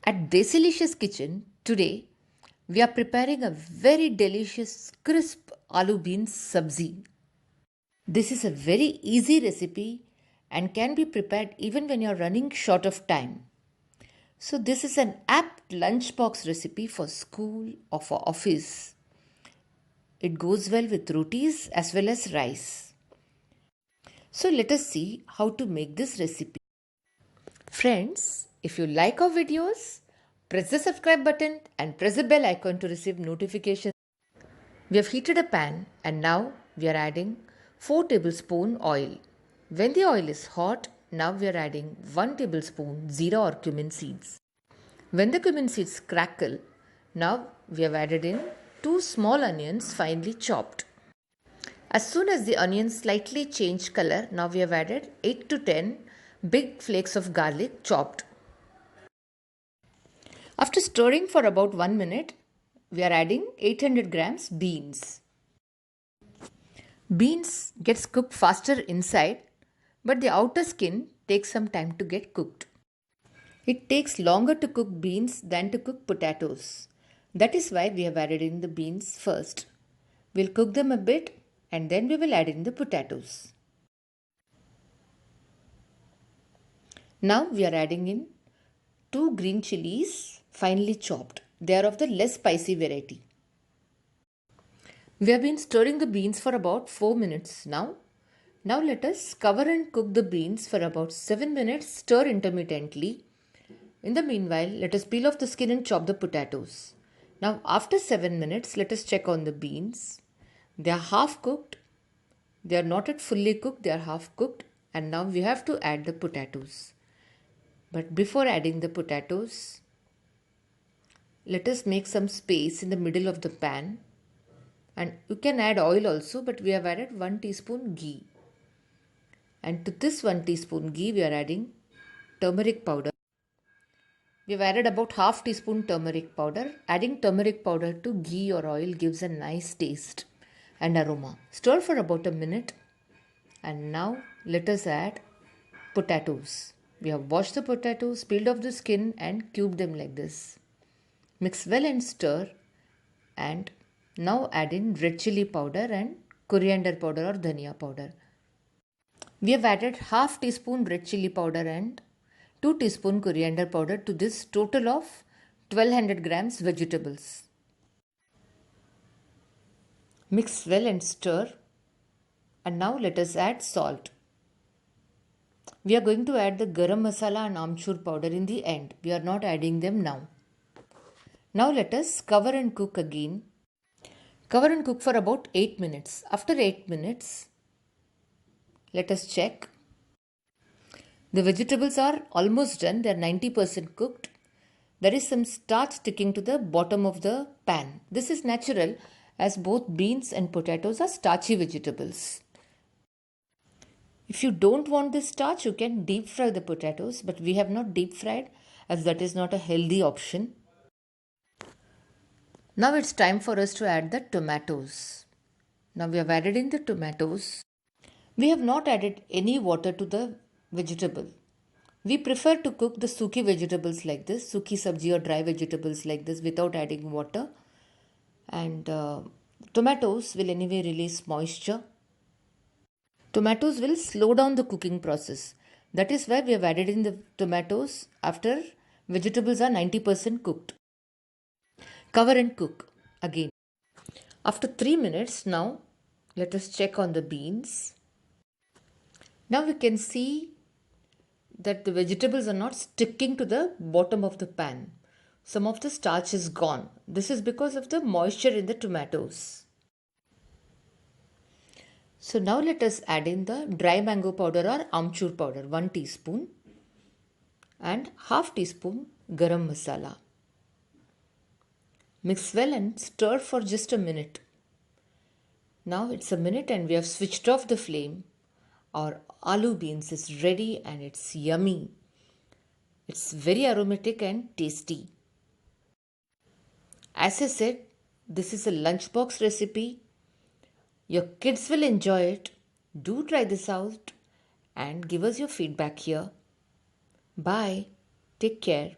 At Desilicious Kitchen, today we are preparing a very delicious crisp aloo beans sabzi. This is a very easy recipe and can be prepared even when you are running short of time. So this is an apt lunchbox recipe for school or for office. It goes well with rotis as well as rice. So let us see how to make this recipe. Friends, if you like our videos, press the subscribe button and press the bell icon to receive notifications. We have heated a pan and now we are adding 4 tablespoon oil. When the oil is hot, now we are adding 1 tablespoon zira or cumin seeds. When the cumin seeds crackle, now we have added in 2 small onions finely chopped. As soon as the onions slightly change color, now we have added 8 to 10 big flakes of garlic chopped. After stirring for about 1 minute, we are adding 800 grams beans. Beans gets cooked faster inside, but the outer skin takes some time to get cooked. It takes longer to cook beans than to cook potatoes. That is why we have added in the beans first. We'll cook them a bit and then we will add in the potatoes. Now we are adding in 2 green chilies finely chopped. They are of the less spicy variety. We have been stirring the beans for about 4 minutes now. Now let us cover and cook the beans for about 7 minutes, stir intermittently. In the meanwhile, let us peel off the skin and chop the potatoes. Now after 7 minutes, let us check on the beans. They are half cooked. They are not yet fully cooked, they are half cooked. And now we have to add the potatoes. But before adding the potatoes, let us make some space in the middle of the pan. And you can add oil also, but we have added 1 teaspoon ghee. And to this 1 teaspoon ghee, we are adding turmeric powder. We have added about half teaspoon turmeric powder. Adding turmeric powder to ghee or oil gives a nice taste and aroma. Stir for about a minute. And now let us add potatoes. We have washed the potatoes, peeled off the skin and cubed them like this. Mix well and stir. And now add in red chili powder and coriander powder or dhania powder. We have added half teaspoon red chili powder and 2 teaspoon coriander powder to this total of 1200 grams vegetables. Mix well and stir. And now let us add salt. We are going to add the garam masala and amchur powder in the end. We are not adding them now. Now let us cover and cook again. Cover and cook for about 8 minutes. After 8 minutes, let us check. The vegetables are almost done. They are 90% cooked. There is some starch sticking to the bottom of the pan. This is natural as both beans and potatoes are starchy vegetables. If you don't want this starch, you can deep fry the potatoes, but we have not deep fried as that is not a healthy option. Now it's time for us to add the tomatoes. Now we have added in the tomatoes. We have not added any water to the vegetable. We prefer to cook the suki vegetables like this, suki sabji or dry vegetables like this without adding water. And tomatoes will anyway release moisture. Tomatoes will slow down the cooking process. That is why we have added in the tomatoes after vegetables are 90% cooked. Cover and cook again. After 3 minutes now, let us check on the beans. Now we can see that the vegetables are not sticking to the bottom of the pan. Some of the starch is gone. This is because of the moisture in the tomatoes. So now let us add in the dry mango powder or amchur powder, 1 teaspoon and half teaspoon garam masala. Mix well and stir for just a minute. Now it's a minute and we have switched off the flame. Our aloo beans is ready and it's yummy. It's very aromatic and tasty. As I said, this is a lunchbox recipe. Your kids will enjoy it. Do try this out and give us your feedback here. Bye. Take care.